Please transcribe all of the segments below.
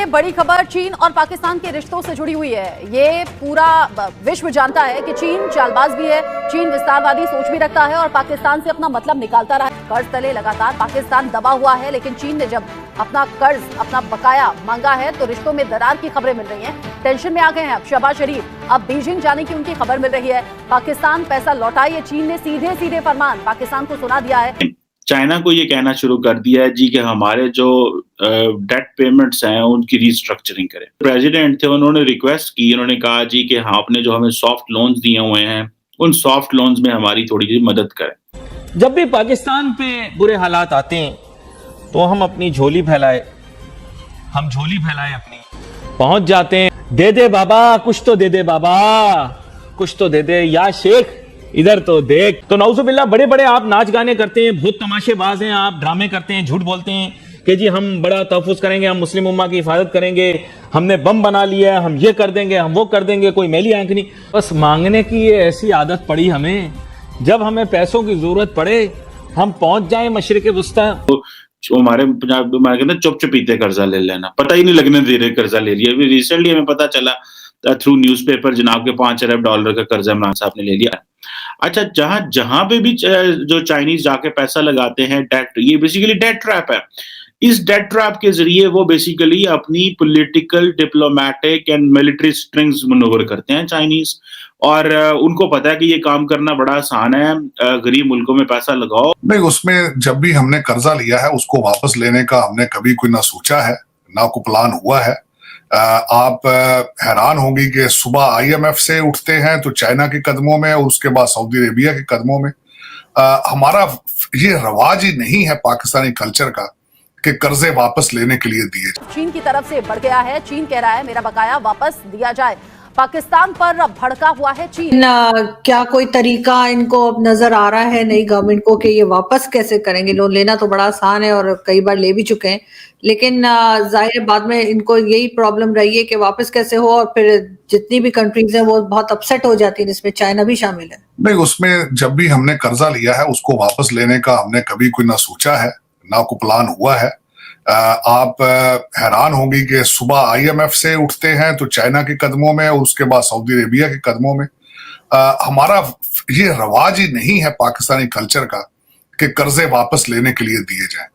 ये बड़ी खबर चीन और पाकिस्तान के रिश्तों से जुड़ी हुई है। ये पूरा विश्व जानता है कि चीन चालबाज भी है, चीन विस्तारवादी सोच भी रखता है और पाकिस्तान से अपना मतलब निकालता रहा है। कर्ज तले लगातार पाकिस्तान दबा हुआ है, लेकिन चीन ने जब अपना कर्ज, अपना बकाया मांगा है तो रिश्तों में दरार की खबरें मिल रही हैं। टेंशन में आ गए हैं अब शहबाज शरीफ। अब बीजिंग जाने की उनकी खबर मिल रही है। पाकिस्तान पैसा लौटाइए, चीन ने सीधे सीधे फरमान पाकिस्तान को सुना दिया है। चाइना को ये कहना शुरू कर दिया है जी कि हमारे जो डेट पेमेंट्स हैं उनकी रीस्ट्रक्चरिंग करें। प्रेसिडेंट थे, उन्होंने रिक्वेस्ट की, उन्होंने कहा जी कि हाँ, आपने जो हमें सॉफ्ट लोन्स दिए हुए हैं उन सॉफ्ट लोन्स में हमारी थोड़ी सी मदद करें। जब भी पाकिस्तान पे बुरे हालात आते हैं तो हम अपनी झोली फैलाए अपनी, पहुंच जाते हैं, दे दे बाबा कुछ तो दे दे बाबा कुछ तो दे दे, या शेख इधर तो देख। तो नौजुबिल्लाह बड़े बड़े आप नाच गाने करते हैं, बहुत तमाशेबाज हैं आप, ड्रामे करते हैं, झूठ बोलते हैं कि जी हम बड़ा तहफ़्फ़ुज़ करेंगे, हम मुस्लिम उम्मा की हिफाजत करेंगे, हमने बम बना लिया है, हम ये कर देंगे, हम वो कर देंगे, कोई मैली आंख नहीं। बस मांगने की ये ऐसी आदत पड़ी हमें, जब हमें पैसों की जरूरत पड़े हम पहुंच जाए मशरिक़ वुस्ता। तो हमारे पंजाब में कहते हैं चुप चुपीते कर्जा ले लेना, पता ही नहीं लगने दे रहे कर्जा ले लिया। अभी रिसेंटली हमें पता चला थ्रू न्यूज़पेपर जनाब के $5 अरब का कर्जा इमरान साहब ने ले लिया। अच्छा, जहां पे भी जो चाइनीज जाके पैसा लगाते हैं, डेट, ये बेसिकली डेट ट्रैप है। इस डेट ट्रैप के जरिए वो बेसिकली अपनी political, diplomatic and military strings manoeuvre करते हैं चाइनीज, और उनको पता है कि ये काम करना बड़ा आसान है, गरीब मुल्कों में पैसा लगाओ। नहीं, उसमें जब भी हमने कर्जा लिया है उसको वापस लेने का हमने कभी कोई ना सोचा है, ना कोई प्लान हुआ है। आप हैरान होंगी कि सुबह IMF से उठते हैं तो चाइना के कदमों में और उसके बाद सऊदी अरेबिया के कदमों में। हमारा ये रवाज ही नहीं है पाकिस्तानी कल्चर का कि कर्जे वापस लेने के लिए दिए। चीन की तरफ से बढ़ गया है, चीन कह रहा है मेरा बकाया वापस दिया जाए। पाकिस्तान पर भड़का हुआ है चीन। क्या कोई तरीका इनको अब नजर आ रहा है नई गवर्नमेंट को कि ये वापस कैसे करेंगे? लोन लेना तो बड़ा आसान है और कई बार ले भी चुके हैं, लेकिन जाहिर बाद में इनको यही प्रॉब्लम रही है कि वापस कैसे हो, और फिर जितनी भी कंट्रीज हैं वो बहुत अपसेट हो जाती है, जिसमें चाइना भी शामिल है। नहीं, उसमें जब भी हमने कर्जा लिया है उसको वापस लेने का हमने कभी कोई ना सोचा है, ना कोई प्लान हुआ है। आप हैरान होंगी कि सुबह IMF से उठते हैं तो चाइना के कदमों में और उसके बाद सऊदी अरेबिया के कदमों में। हमारा ये रवाज ही नहीं है पाकिस्तानी कल्चर का कि कर्जे वापस लेने के लिए दिए जाएं।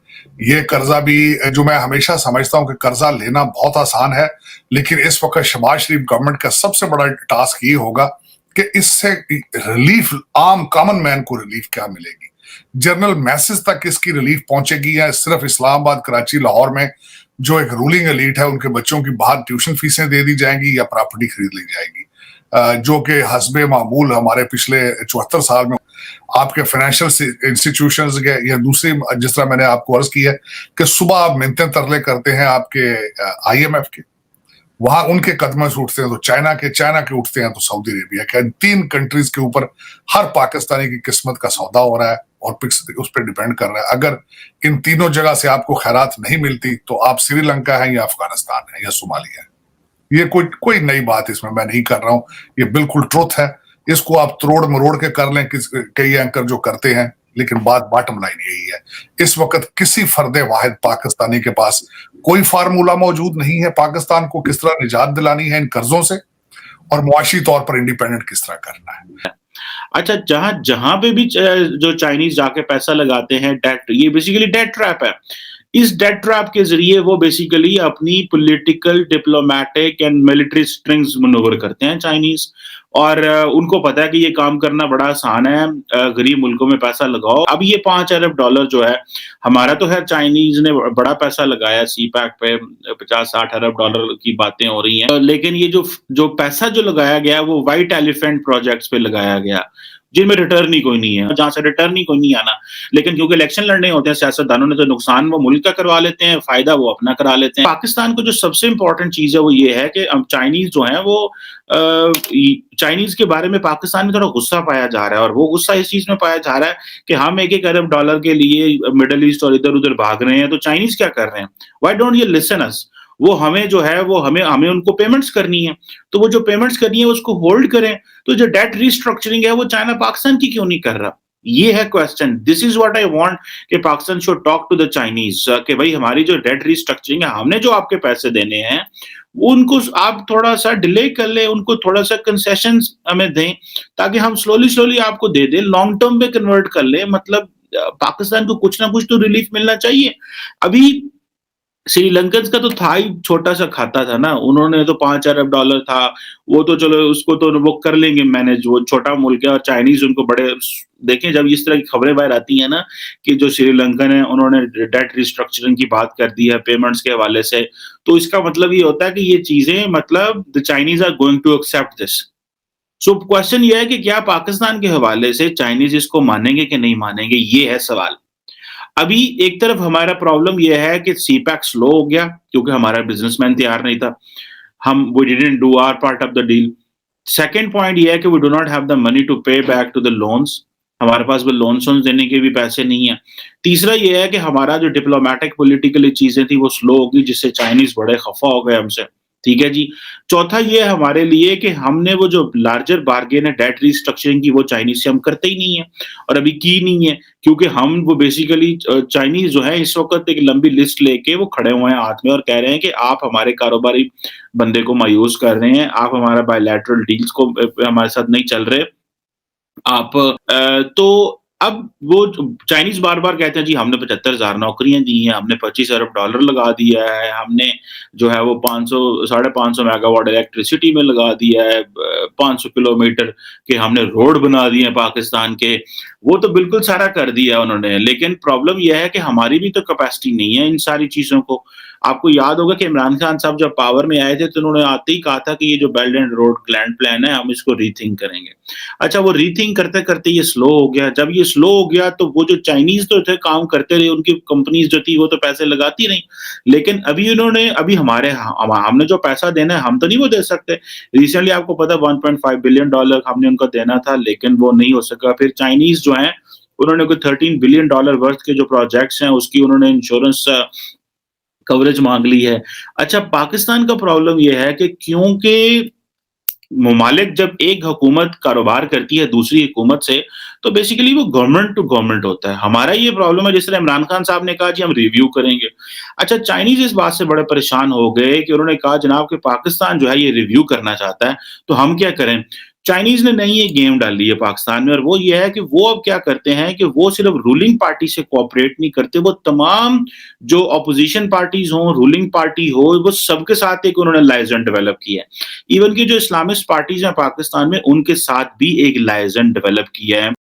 ये कर्जा भी जो मैं हमेशा समझता हूं कि कर्जा लेना बहुत आसान है, लेकिन इस वक्त शहबाज शरीफ गवर्नमेंट का सबसे बड़ा टास्क ये होगा कि इससे रिलीफ, आम कॉमन मैन को रिलीफ क्या मिलेगी, जनरल मैसेज तक इसकी रिलीफ पहुंचेगी, या सिर्फ इस्लामाबाद, कराची, लाहौर में जो एक रूलिंग एलीट है उनके बच्चों की बाहर ट्यूशन फीसें दे दी जाएंगी या प्रॉपर्टी खरीद ली जाएगी, जो कि हस्बे मामूल हमारे पिछले 74 साल में आपके फाइनेंशियल इंस्टीट्यूशंस के या दूसरी, जिस तरह मैंने आपको अर्ज की है कि सुबह आप मिन्नतें तरले करते हैं आपके IMF के, वहां उनके कदम से उठते हैं तो चाइना के उठते हैं तो सऊदी अरेबिया के। 3 कंट्रीज के ऊपर हर पाकिस्तानी की किस्मत का सौदा हो रहा है और उस पर डिपेंड कर रहा है। अगर इन तीनों जगह से आपको खैरात नहीं मिलती तो आप श्रीलंका है या अफगानिस्तान है या सोमालिया है। ये कोई नई बात इसमें मैं नहीं कर रहा हूं, ये बिल्कुल ट्रुथ है। इसको आप तोड़ मरोड़ के कर लें, कई एंकर जो करते हैं, लेकिन बात बॉटम लाइन यही है, इस वक्त किसी फर्दे वाहिद पाकिस्तानी के पास कोई फार्मूला मौजूद नहीं है पाकिस्तान को किस तरह निजात दिलानी है इन कर्जों से और मुआशी तौर पर इंडिपेंडेंट किस तरह करना है। अच्छा, जहां पे भी जो चाइनीज जाके पैसा लगाते हैं, डेट, ये बेसिकली डेट ट्रैप है। इस डेट ट्रैप के जरिए वो बेसिकली अपनी political, diplomatic and military strings manoeuvre करते हैं चाइनीज, और उनको पता है कि ये काम करना बड़ा आसान है, गरीब मुल्कों में पैसा लगाओ। अब ये $5 अरब जो है, हमारा तो है, चाइनीज ने बड़ा पैसा लगाया CPEC पे, 50-60 अरब की बातें हो रही हैं, लेकिन ये जो पैसा जो लगाया गया वो व्हाइट एलिफेंट प्रोजेक्ट्स पे लगाया गया जिनमें रिटर्न ही कोई नहीं है, जहां से रिटर्न ही कोई नहीं आना। लेकिन क्योंकि इलेक्शन लड़ने होते हैं सियासतदानों ने, तो नुकसान वो मुल्क का करवा लेते हैं, फायदा वो अपना करा लेते हैं। पाकिस्तान को जो सबसे इंपॉर्टेंट चीज है वो ये है कि चाइनीज जो है वो चाइनीज के बारे में पाकिस्तान में थोड़ा गुस्सा पाया जा रहा है, और वो गुस्सा इस चीज में पाया जा रहा है कि हम $1 अरब के लिए मिडल ईस्ट और इधर उधर भाग रहे हैं, तो चाइनीज क्या कर रहे हैं? व्हाई डोंट यू लिसन अस? वो हमें जो है वो हमें उनको पेमेंट्स करनी है, तो वो जो पेमेंट्स करनी है उसको होल्ड करें। तो जो डेट रीस्ट्रक्चरिंग है वो चाइना पाकिस्तान की क्यों नहीं कर रहा? ये है question. This is what I want कि Pakistan should talk to the Chinese कि भाई हमारी जो डेट रिस्ट्रक्चरिंग है, हमने जो आपके पैसे देने हैं उनको आप थोड़ा सा डिले कर ले, उनको थोड़ा सा कंसेशंस हमें दें ताकि हम स्लोली आपको दे दें, लॉन्ग टर्म में कन्वर्ट कर ले. मतलब पाकिस्तान को कुछ ना कुछ तो रिलीफ मिलना चाहिए. अभी श्रीलंकन का तो था ही, छोटा सा खाता था ना, उन्होंने तो $5 अरब था, वो तो चलो उसको तो वो कर लेंगे मैनेज, वो छोटा मुल्क है. और चाइनीज उनको बड़े, देखें जब इस तरह की खबरें बाहर आती हैं ना कि जो श्रीलंकन है उन्होंने डेट रिस्ट्रक्चरिंग की बात कर दी है पेमेंट्स के हवाले से, तो इसका मतलब ये होता है कि ये चीजें, मतलब the Chinese are going to accept this. So question ये है कि क्या पाकिस्तान के हवाले से चाइनीज इसको मानेंगे कि नहीं मानेंगे, ये है सवाल. अभी एक तरफ हमारा प्रॉब्लम यह है कि सीपैक स्लो हो गया क्योंकि हमारा बिजनेसमैन तैयार नहीं था, हम we didn't do our part of the deal. Second point ये है कि we do not have the money to pay back to the loans, हमारे पास वो लोन्स देने के भी पैसे नहीं है. तीसरा ये है कि हमारा जो डिप्लोमेटिक पॉलिटिकली चीजें थी वो स्लो होगी जिससे चाइनीज बड़े खफा हो गए हमसे. ठीक है जी. चौथा ये है हमारे लिए कि हमने वो जो लार्जर बार्गेन है डेट रिस्ट्रक्चरिंग की, वो चाइनीज से हम करते ही नहीं है और अभी की नहीं है, क्योंकि हम वो बेसिकली चाइनीज जो है इस वक्त एक लंबी लिस्ट लेके वो खड़े हुए हैं हाथ में और कह रहे हैं कि आप हमारे कारोबारी बंदे को मायूस कर रहे हैं, आप हमारा बायलैटरल डील्स को हमारे साथ नहीं चल रहे आप. तो अब वो चाइनीज बार बार कहते हैं जी हमने 75,000 नौकरियां दी हैं, हमने $25 अरब लगा दिया है, हमने जो है वो 500-550 मेगावाट इलेक्ट्रिसिटी में लगा दिया है, 500 किलोमीटर के हमने रोड बना दिए हैं पाकिस्तान के. वो तो बिल्कुल सारा कर दिया है उन्होंने, लेकिन प्रॉब्लम यह है कि हमारी भी तो कैपेसिटी नहीं है इन सारी चीजों को. आपको याद होगा कि इमरान खान साहब जब पावर में आए थे तो उन्होंने आते ही कहा था कि ये जो belt and road land plan है हम इसको रीथिंक करेंगे. अच्छा, वो रीथिंक करते करते ये स्लो हो गया. जब ये स्लो हो गया तो वो जो चाइनीज तो थे काम करते रहे, उनकी कंपनीज जो थी वो तो पैसे लगाती रही, लेकिन अभी हमने जो पैसा देना है हम तो नहीं वो दे सकते. रिसेंटली आपको पता $1.5 बिलियन हमने उनको देना था, लेकिन वो नहीं हो सका. फिर चाइनीज जो है उन्होंने कोई $13 बिलियन वर्थ के जो प्रोजेक्ट्स हैं उसकी उन्होंने इंश्योरेंस कवरेज मांग ली है. अच्छा, पाकिस्तान का प्रॉब्लम यह है कि क्योंकि ममालिक जब एक हुकूमत कारोबार करती है दूसरी हुकूमत से तो बेसिकली वो गवर्नमेंट टू गवर्नमेंट होता है. हमारा ये प्रॉब्लम है, जिस तरह इमरान खान साहब ने कहा जी हम रिव्यू करेंगे. अच्छा, चाइनीज इस बात से बड़े परेशान हो गए कि उन्होंने कहा जनाब कि पाकिस्तान जो है ये रिव्यू करना चाहता है तो हम क्या करें. चाइनीज ने नई एक गेम डाली है पाकिस्तान में, और वो ये है कि वो अब क्या करते हैं कि वो सिर्फ रूलिंग पार्टी से कोऑपरेट नहीं करते, वो तमाम जो अपोजिशन पार्टीज हों, रूलिंग पार्टी हो, वो सबके साथ एक उन्होंने लाइजन डेवलप किया है. इवन की जो इस्लामिस्ट पार्टीज हैं पाकिस्तान में उनके साथ भी एक लाइजन डेवलप किया है.